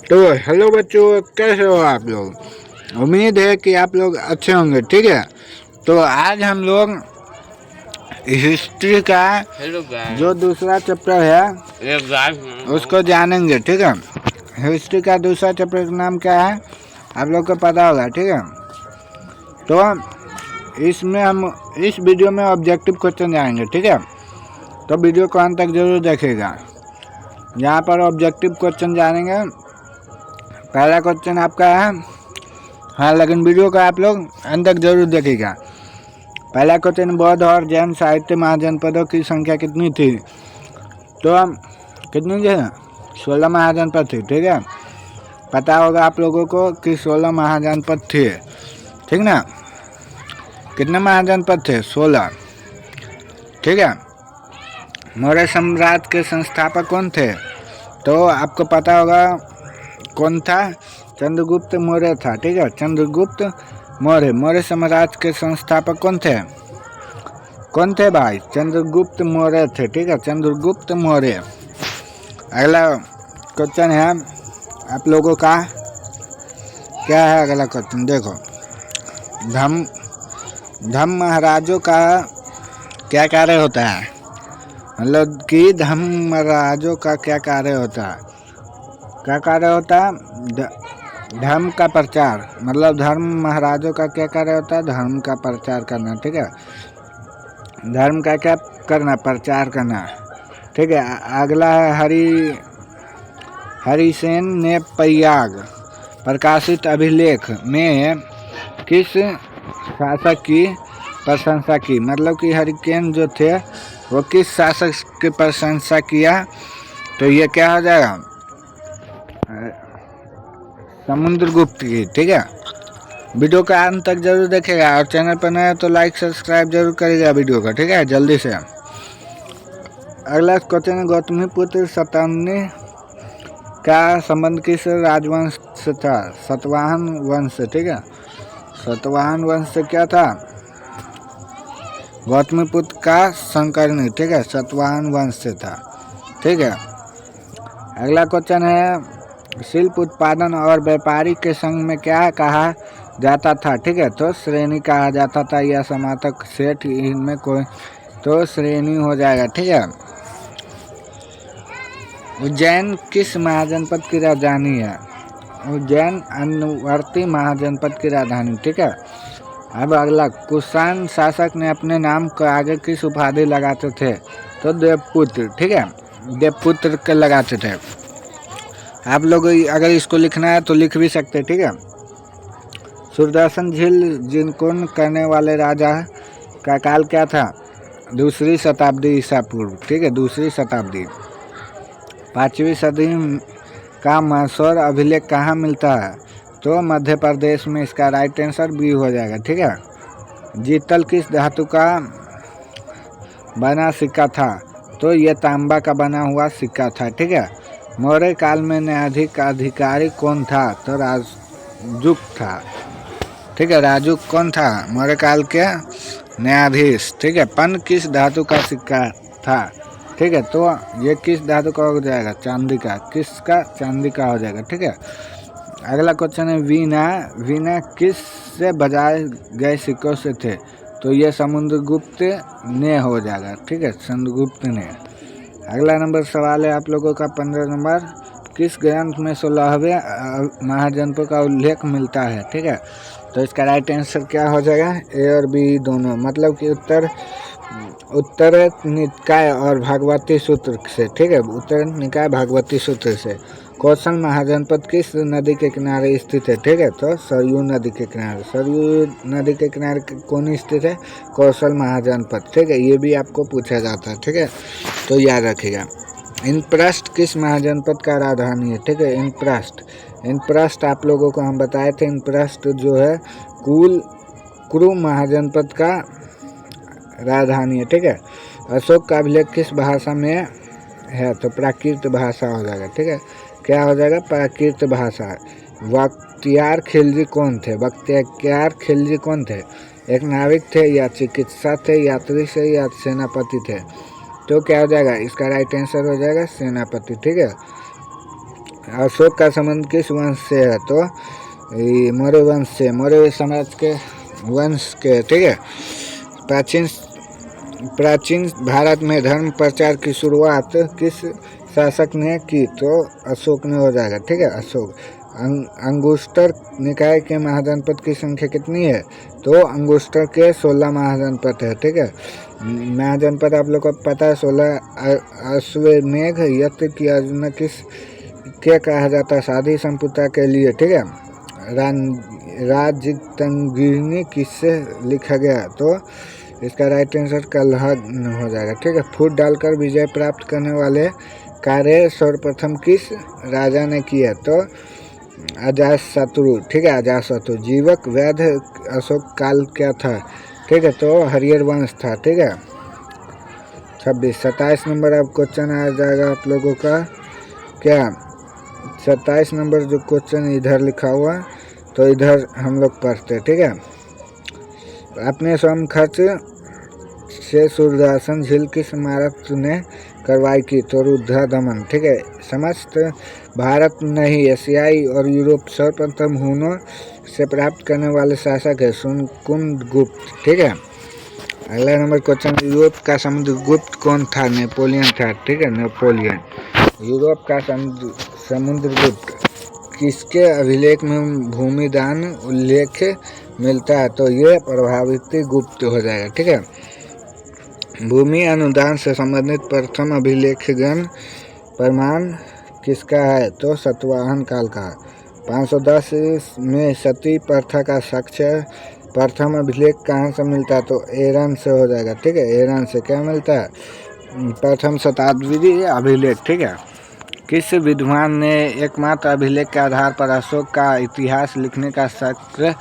तो हेलो बच्चों, कैसे हो आप लोग। उम्मीद है कि आप लोग अच्छे होंगे। ठीक है, तो आज हम लोग हिस्ट्री का जो दूसरा चैप्टर है उसको जानेंगे। ठीक है, हिस्ट्री का दूसरा चैप्टर का नाम क्या है आप लोग को पता होगा। ठीक है, तो इसमें हम इस वीडियो में ऑब्जेक्टिव क्वेश्चन जाएंगे। ठीक है, तो वीडियो को अंत तक जरूर देखेगा। यहाँ पर ऑब्जेक्टिव क्वेश्चन जानेंगे। पहला क्वेश्चन आपका है, हाँ लेकिन वीडियो को आप लोग अंत तक जरूर देखेगा। पहला क्वेश्चन, बौद्ध और जैन साहित्य महाजनपदों की संख्या कितनी थी। तो कितनी थी? 16 महाजनपद थी। ठीक है, पता होगा आप लोगों को कि 16 महाजनपद थे। ठीक ना, कितने महाजनपद थे? 16। ठीक है, मौर्य साम्राज्य के संस्थापक कौन थे? तो आपको पता होगा कौन था? चंद्रगुप्त मौर्य था। ठीक है, चंद्रगुप्त मौर्य। मौर्य साम्राज्य के संस्थापक कौन थे? कौन थे भाई? चंद्रगुप्त मौर्य थे। ठीक है, चंद्रगुप्त मौर्य। अगला क्वेश्चन है आप लोगों का, क्या है अगला क्वेश्चन? देखो, धर्म महाराजों का क्या कार्य होता है? मतलब कि धर्म महाराजों का क्या कार्य होता है? क्या कार्य होता है? धर्म का प्रचार। मतलब धर्म महाराजों का क्या कार्य होता है? धर्म का प्रचार करना। ठीक है, धर्म का क्या करना? प्रचार करना। ठीक है, अगला है हरिसेन ने प्रयाग प्रकाशित अभिलेख में किस शासक की प्रशंसा की? मतलब कि हरिकेन जो थे वो किस शासक की प्रशंसा किया? तो ये क्या हो जाएगा? समुद्रगुप्त की। ठीक है, वीडियो का अंत तक जरूर देखेगा और चैनल पर नया तो लाइक सब्सक्राइब जरूर करेगा वीडियो का। ठीक है, जल्दी से। अगला क्वेश्चन है, गौतमीपुत्र शतवाहनी का संबंध किस राजवंश से था? सातवाहन वंश। ठीक है, सातवाहन वंश से क्या था? गौतमीपुत्र का संकरणी। ठीक है, सातवाहन वंश से था। ठीक है, अगला क्वेश्चन है, शिल्प उत्पादन और व्यापारी के संघ में क्या कहा जाता था? ठीक है, तो श्रेणी कहा जाता था या समातक सेठ, इनमें कोई तो श्रेणी हो जाएगा। ठीक है, उज्जैन किस महाजनपद की राजधानी है? उज्जैन अन्नवर्ती महाजनपद की राजधानी। ठीक है, अब अगला, कुषाण शासक ने अपने नाम को आगे किस उपाधि लगाते थे? तो देवपुत्र। ठीक है, देवपुत्र के लगाते थे। आप लोग अगर इसको लिखना है तो लिख भी सकते। ठीक है, सुदर्शन झील जिनकोन करने वाले राजा का काल क्या था? 2री शताब्दी ईसा पूर्व। ठीक है, 2री शताब्दी। 5वीं सदी का मैसूर अभिलेख कहाँ मिलता है? तो मध्य प्रदेश में। इसका राइट आंसर बी हो जाएगा। ठीक है, जीतल किस धातु का बना सिक्का था? तो ये तांबा का बना हुआ सिक्का था। ठीक है, मौर्य काल में न्यायाधीश अधिकारी कौन था? तो राजूक था। ठीक है, राजूक कौन था? मौर्य काल के न्यायाधीश। ठीक है, पन किस धातु का सिक्का था? ठीक है, तो ये किस धातु का हो जाएगा? चांदी का। किसका? चांदी का हो जाएगा। ठीक है, अगला क्वेश्चन है, वीणा किस से बजाए गए सिक्कों से थे? तो ये समुद्रगुप्त ने हो जाएगा। ठीक है, समुद्रगुप्त ने। अगला नंबर सवाल है आप लोगों का 15 नंबर, किस ग्रंथ में 16वें महाजनपद का उल्लेख मिलता है? ठीक है, तो इसका राइट आंसर क्या हो जाएगा? ए और बी दोनों। मतलब कि उत्तर निकाय और भागवती सूत्र से। ठीक है, उत्तर निकाय भागवती सूत्र से। कौशल महाजनपद किस नदी के किनारे स्थित है? ठीक है, तो सरयू नदी के किनारे। सरयू नदी के किनारे कौन स्थित है? कौशल महाजनपद। ठीक है, ये भी आपको पूछा जाता है। ठीक है, तो याद रखिएगा। इंद्रप्रस्थ किस महाजनपद का राजधानी है? ठीक है, इंद्रप्रस्थ आप लोगों को हम बताए थे। इंद्रप्रस्थ जो है कुरु महाजनपद का राजधानी है। ठीक है, अशोक का अभिलेख किस भाषा में है? तो प्राकृत भाषा हो जाएगा। ठीक है, क्या हो जाएगा? प्राकृत भाषा। बख्तियार खिलजी कौन थे? बख्तियार खिलजी कौन थे? एक नाविक थे या चिकित्सक थे, यात्री से या सेनापति थे? तो क्या हो जाएगा? इसका राइट आंसर हो जाएगा सेनापति। ठीक है, अशोक का संबंध किस वंश से है? तो ये मौर्य वंश से, मौर्य समाज के वंश के, ठीक है। प्राचीन प्राचीन भारत में धर्म प्रचार की शुरुआत किस शासक ने की? तो अशोक ने हो जाएगा, ठीक है, अशोक। अंगुष्टर निकाय के महाजनपद की संख्या कितनी है? तो अंगुष्टर के 16 महाजनपद है, ठीक है। महाजनपद आप लोग को पता है 16। अश्वमेघ यज्ञ की अर्जुन किस क्या कहा जाता है? शादी संपुता के लिए, ठीक है। राजतंगिनी किससे लिखा गया? तो इसका राइट आंसर कलह हो जाएगा, ठीक है। फूट डालकर विजय प्राप्त करने वाले कार्य सर्वप्रथम किस राजा ने किया? तो अजातशत्रु, ठीक है, अजातशत्रु। जीवक वैध अशोक काल क्या था? ठीक है, तो हरियर वंश था, ठीक है। 27 नंबर अब क्वेश्चन आ जाएगा आप लोगों का क्या? 27 नंबर जो क्वेश्चन इधर लिखा हुआ, तो इधर हम लोग पढ़ते हैं, ठीक है। अपने स्वयं खर्च से सूर्यदासन झील की स्मारक ने कार्रवाई की? तो रुद्रा दमन, ठीक है। समस्त भारत नहीं, एशियाई और यूरोप सर्वप्रथम हुनों से प्राप्त करने वाले शासक है कुंदगुप्त, ठीक है। अगला नंबर क्वेश्चन, यूरोप का समुद्रगुप्त कौन था? नेपोलियन था, ठीक है, नेपोलियन। यूरोप का समुद्रगुप्त किसके अभिलेख में भूमि दान उल्लेख मिलता है? तो ये प्रभावित गुप्त हो जाएगा, ठीक है। भूमि अनुदान से संबंधित प्रथम अभिलेखगण प्रमाण किसका है? तो सातवाहन काल का। 510 में सती प्रथा का साक्ष्य प्रथम अभिलेख कहाँ से मिलता है? तो ईरान से हो जाएगा, ठीक है। ईरान से क्या मिलता है? प्रथम शताब्दी अभिलेख, ठीक है। किस विद्वान ने एकमात्र अभिलेख के आधार पर अशोक का इतिहास लिखने का शक्र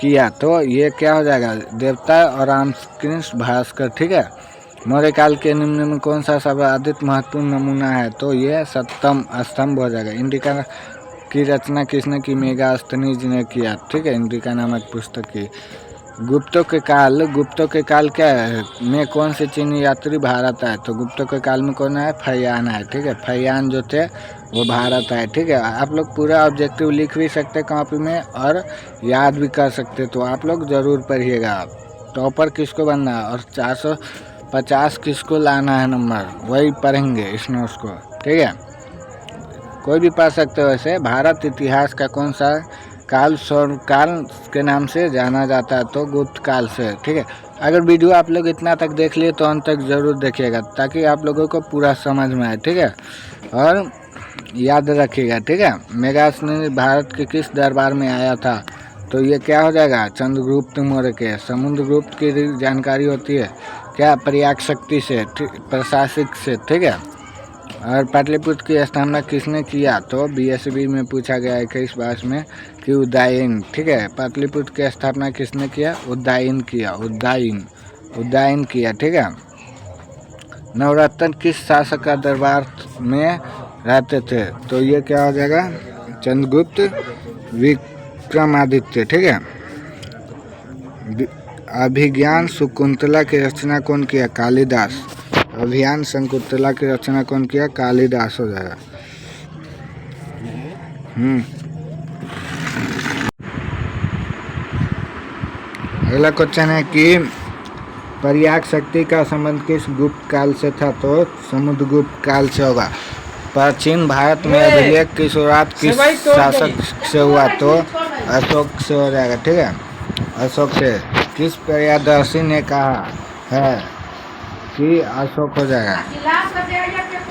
किया? तो ये क्या हो जाएगा? देवता और रामकृष्ण भास्कर, ठीक है। मौर्य काल के निम्न में कौन सा सर्वाधिक महत्वपूर्ण नमूना है? तो ये सप्तम स्तंभ हो जाएगा। इंडिका की रचना किसने की? मेगास्थनीज ने किया, ठीक है, इंडिका नामक पुस्तक की। गुप्तों के काल क्या है में कौन से चीनी यात्री भारत आए? तो गुप्तों के काल में कौन आए? फैयान आए, ठीक है। फैयान जो थे वो भारत आए, ठीक है। आप लोग पूरा ऑब्जेक्टिव लिख भी सकते कॉपी में और याद भी कर सकते, तो आप लोग ज़रूर पढ़िएगा। टॉपर किसको बनना है और 450 किसको लाना है नंबर, वही पढ़ेंगे इस नोट्स को, ठीक है। कोई भी पढ़ सकते हो। वैसे भारत इतिहास का कौन सा काल स्वर्णकाल के नाम से जाना जाता है? तो गुप्त काल से, ठीक है। अगर वीडियो आप लोग इतना तक देख लिए तो अंत तक ज़रूर देखिएगा ताकि आप लोगों को पूरा समझ में आए, ठीक है, और याद रखिएगा, ठीक है। मेगास्थनी भारत के किस दरबार में आया था? तो ये क्या हो जाएगा? चंद्रगुप्त मौर्य के। समुद्रगुप्त की जानकारी होती है क्या? प्रयाग शक्ति से, प्रशासक से, ठीक है। और पाटलिपुत्र की स्थापना किसने किया? तो बीएसबी में पूछा गया है 21 बार में कि उदयन, ठीक है। पाटलिपुत्र की स्थापना किसने किया? उदयन किया, उदयन किया, ठीक है। नवरत्न किस शासक का दरबार में रहते थे? तो ये क्या हो जाएगा? चंद्रगुप्त विक्रमादित्य, ठीक है। अभिज्ञान शकुंतला की रचना कौन किया? कालिदास। अभियान शकुंतला की रचना कौन किया? कालिदास हो जाएगा। अगला क्वेश्चन है कि प्रयाग शक्ति का संबंध किस गुप्त काल से था? तो समुद्रगुप्त काल से होगा। प्राचीन भारत में अभिलेख की शुरुआत किस शासक से हुआ? तो अशोक से हो जाएगा, ठीक है, अशोक से। किस प्रियदर्शी ने कहा है कि अशोक हो जाएगा?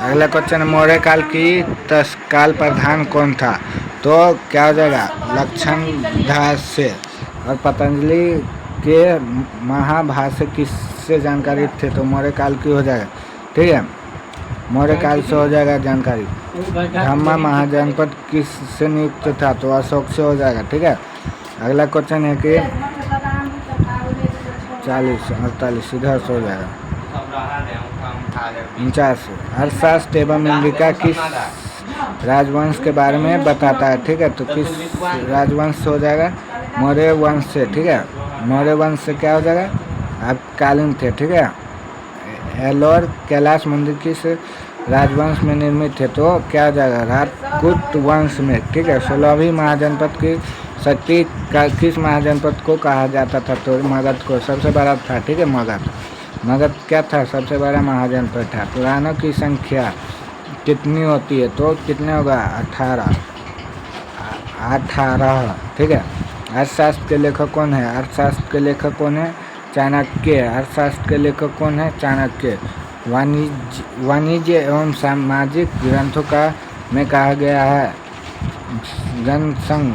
अगला क्वेश्चन, मौर्य काल की तत्काल प्रधान कौन था? तो क्या हो जाएगा? लक्षण दास से। और पतंजलि के महाभाष्य किससे जानकारी थे? तो मौर्य काल की हो जाएगा, ठीक है, मौर्य काल से हो जाएगा जानकारी। ब्रह्मा महाजनपद किससे नियुक्त था? तो अशोक से हो जाएगा, ठीक है। अगला क्वेश्चन है कि 40 48 इधर से हो जाएगा 49। अर्थशास्त्र एवं इंडिका किस राजवंश के बारे में बताता है? ठीक है, तो किस राजवंश से हो जाएगा? मौर्य वंश से, ठीक है। मौर्य वंश से क्या हो जाएगा? आप कालीन थे, ठीक है। एलोर कैलाश मंदिर किस राजवंश में निर्मित थे, तो क्या हो जाएगा, राजपूत वंश में, ठीक है। 16वीं महाजनपद की शक्ति किस महाजनपद को कहा जाता था, तो मगध को सबसे बड़ा था, ठीक है। मगध क्या था, सबसे बड़ा महाजनपद था। पुराणों की संख्या कितनी होती है, तो कितने होगा, 18, ठीक है। अर्थशास्त्र के लेखक कौन है, अर्थशास्त्र के लेखक कौन है, चाणक्य। अर्थशास्त्र के लेखक कौन है, चाणक्य। वाणिज्य एवं सामाजिक ग्रंथों का में कहा गया है जनसंघ।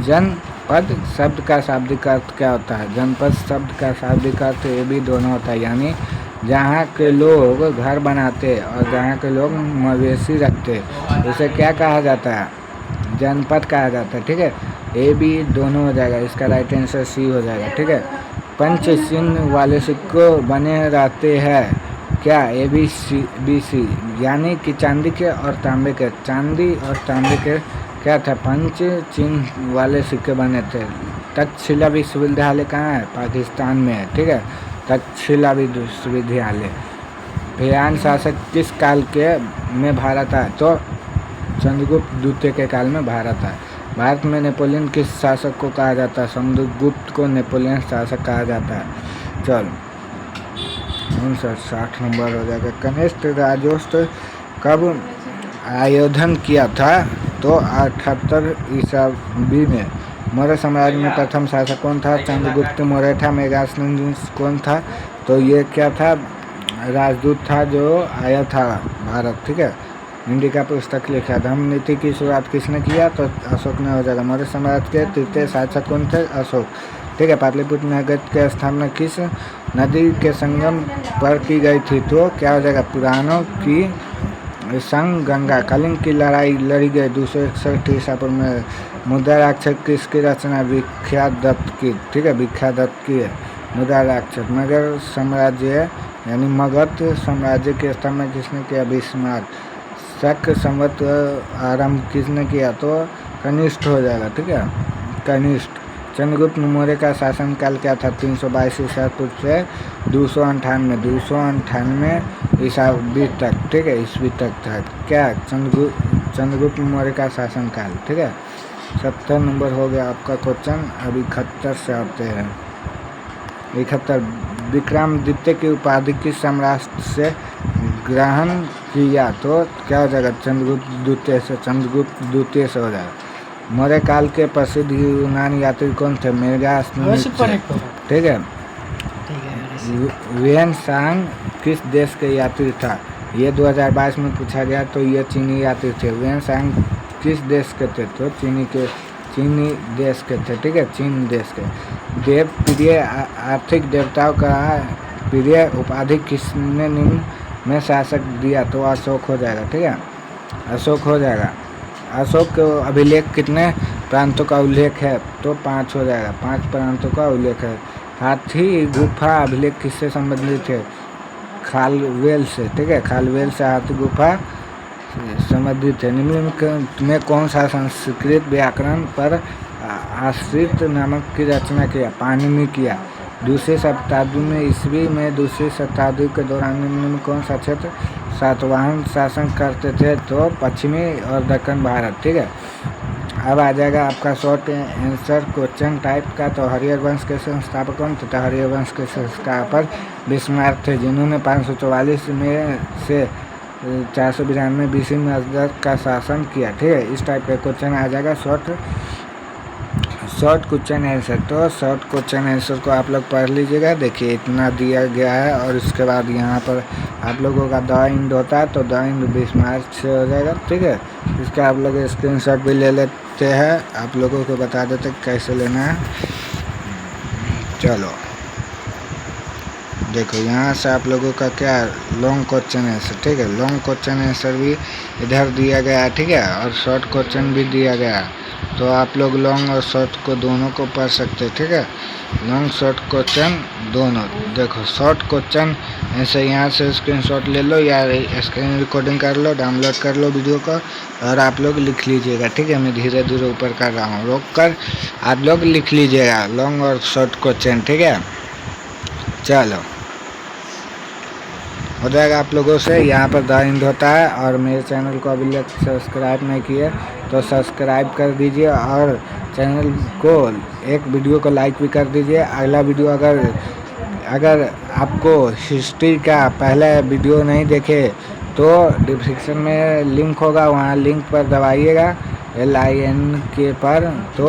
जनपद शब्द का शाब्दिक अर्थ क्या होता है, जनपद शब्द का शाब्दिक अर्थ ये भी दोनों होता है, यानी जहाँ के लोग घर बनाते और जहाँ के लोग मवेशी रखते, उसे क्या कहा जाता है, जनपद कहा जाता है, ठीक है। ए बी दोनों हो जाएगा, इसका राइट आंसर सी हो जाएगा, ठीक है। पंच चिन्ह वाले सिक्के बने रहते हैं क्या, ए बी सी, यानी कि चांदी के और तांबे के, चांदी और तांबे के क्या था, पंच चिन्ह वाले सिक्के बने थे। तक्षशिला विश्वविद्यालय कहाँ है, पाकिस्तान में है, ठीक है। तक्षशिला विश्वविद्यालय। भयान शासक किस काल के में भारत आया, तो चंद्रगुप्त द्वितीय के काल में भारत आया। भारत में नेपोलियन किस शासक को कहा जाता है, समुद्रगुप्त को नेपोलियन शासक कहा जाता है। चलो 60 नंबर हो जाएगा। कनिष्ठ राज्योत्सव कब आयोजन किया था, तो 78 ईस्वी में। मौर्य साम्राज्य में प्रथम शासक कौन था, चंद्रगुप्त मौर्य था। मेगास्थनीज कौन था, तो ये क्या था, राजदूत था जो आया था भारत, ठीक है। हिंदी का पुस्तक लिखा। धर्म नीति की शुरुआत किसने किया, तो अशोक ने हो जाएगा। मौर्य साम्राज्य के तृतीय शासक कौन थे, अशोक, ठीक है। पाटलिपुत्र नगर की स्थापना किस नदी के संगम पर की गई थी, तो क्या हो जाएगा, पुराणों की संग गंगा। कलिंग की लड़ाई लड़ी गई 261 ईसा पूर्व में। मुद्राक्षर किसकी रचना, विख्यात दत्त की, ठीक है, विख्यात दत्त की है मुद्राक्षर। मगध साम्राज्य यानी मगध साम्राज्य की स्थापना किसने किया, बिस्मार्क। शक संवत आरंभ किसने किया, तो कनिष्ठ हो जाएगा, ठीक है, कनिष्ठ। चंद्रगुप्त मौर्य का शासनकाल क्या था, 322 ईसा पूर्व से 298 ईसावी तक, ठीक है, ईस्वी तक था क्या, चंद्रगुप्त मौर्य का शासनकाल, ठीक है। 70 नंबर हो गया आपका क्वेश्चन। अब 71 से आते हैं। 71 विक्रमादित्य की उपाधि किस सम्राट से ग्रहण किया, तो क्या हो जाएगा, चंद्रगुप्त द्वितीय से, चंद्रगुप्त द्वितीय से हो जाएगा। मौर्य काल के प्रसिद्ध यूनानी यात्री कौन थे, मेगास्थनीज, ठीक है। वेनसांग किस देश के यात्री था, ये 2022 में पूछा गया, तो ये चीनी यात्री थे। वेनसांग किस देश के थे, तो चीनी देश के थे, ठीक है, चीन देश के। देव प्रिय आर्थिक देवताओं का प्रिय उपाधि किसने निम्न में शासक दिया, तो अशोक हो जाएगा, ठीक है, अशोक हो जाएगा। अशोक के अभिलेख कितने प्रांतों का उल्लेख है, तो 5 हो जाएगा, 5 प्रांतों का उल्लेख है। हाथी गुफा अभिलेख किससे संबंधित है, खालवेल से, ठीक है, खालवेल से हाथी गुफा संबंधित है। निम्न में कौन सा संस्कृत व्याकरण पर आश्रित नामक की रचना किया, पाणिनि किया। दूसरी शताब्दी में ईस्वी में, दूसरी शताब्दी के दौरान निम्न में कौन सा क्षेत्र सातवाहन शासन करते थे, तो पश्चिमी और दक्षिण भारत, ठीक है। अब आ जाएगा आपका शॉर्ट आंसर क्वेश्चन टाइप का। तो हरियर वंश के संस्थापक कौन थे, तो हरियर वंश के संस्थापक बिस्मार्क थे, जिन्होंने 544 में से 492 बीसी में अजदत का शासन किया, ठीक है। इस टाइप का क्वेश्चन आ जाएगा शॉर्ट क्वेश्चन आंसर। तो शॉर्ट क्वेश्चन आंसर को आप लोग पढ़ लीजिएगा। देखिए इतना दिया गया है, और उसके बाद यहाँ पर आप लोगों का द इंड होता है, तो द इंड बिस्मार्क से हो जाएगा, ठीक है। इसका आप लोग स्क्रीनशॉट भी ले लेते हैं, आप लोगों को बता देते कैसे लेना है। चलो देखो यहाँ से आप लोगों का क्या लॉन्ग क्वेश्चन आंसर, ठीक है, लॉन्ग क्वेश्चन आंसर भी इधर दिया गया है, ठीक है, और शॉर्ट क्वेश्चन भी दिया गया है। तो आप लोग लॉन्ग और शॉर्ट को दोनों को पढ़ सकते हैं, ठीक है, लॉन्ग शॉर्ट क्वेश्चन दोनों। देखो शॉर्ट क्वेश्चन ऐसे यहाँ से स्क्रीनशॉट ले लो या स्क्रीन रिकॉर्डिंग कर लो, डाउनलोड कर लो वीडियो को, और आप लोग लिख लीजिएगा, ठीक है। मैं धीरे धीरे ऊपर कर रहा हूँ, रोक कर आप लोग लिख लीजिएगा लॉन्ग और शॉर्ट क्वेश्चन, ठीक है। चलो हो जाएगा आप लोगों से। यहाँ पर द इंड होता है। और मेरे चैनल को अभी तक सब्सक्राइब नहीं किए तो सब्सक्राइब कर दीजिए और चैनल को एक वीडियो को लाइक भी कर दीजिए। अगला वीडियो अगर आपको हिस्ट्री का पहला वीडियो नहीं देखे तो डिस्क्रिप्शन में लिंक होगा, वहाँ लिंक पर दबाइएगा LINK पर, तो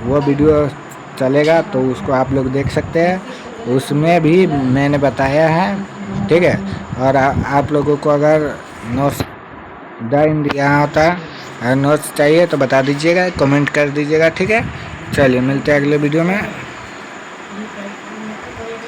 वो वीडियो चलेगा तो उसको आप लोग देख सकते हैं। उसमें भी मैंने बताया है, ठीक है। और आप लोगों को अगर नोट्स द इंडिया होता है, अगर नोट्स चाहिए तो बता दीजिएगा, कमेंट कर दीजिएगा, ठीक है। चलिए मिलते हैं अगले वीडियो में।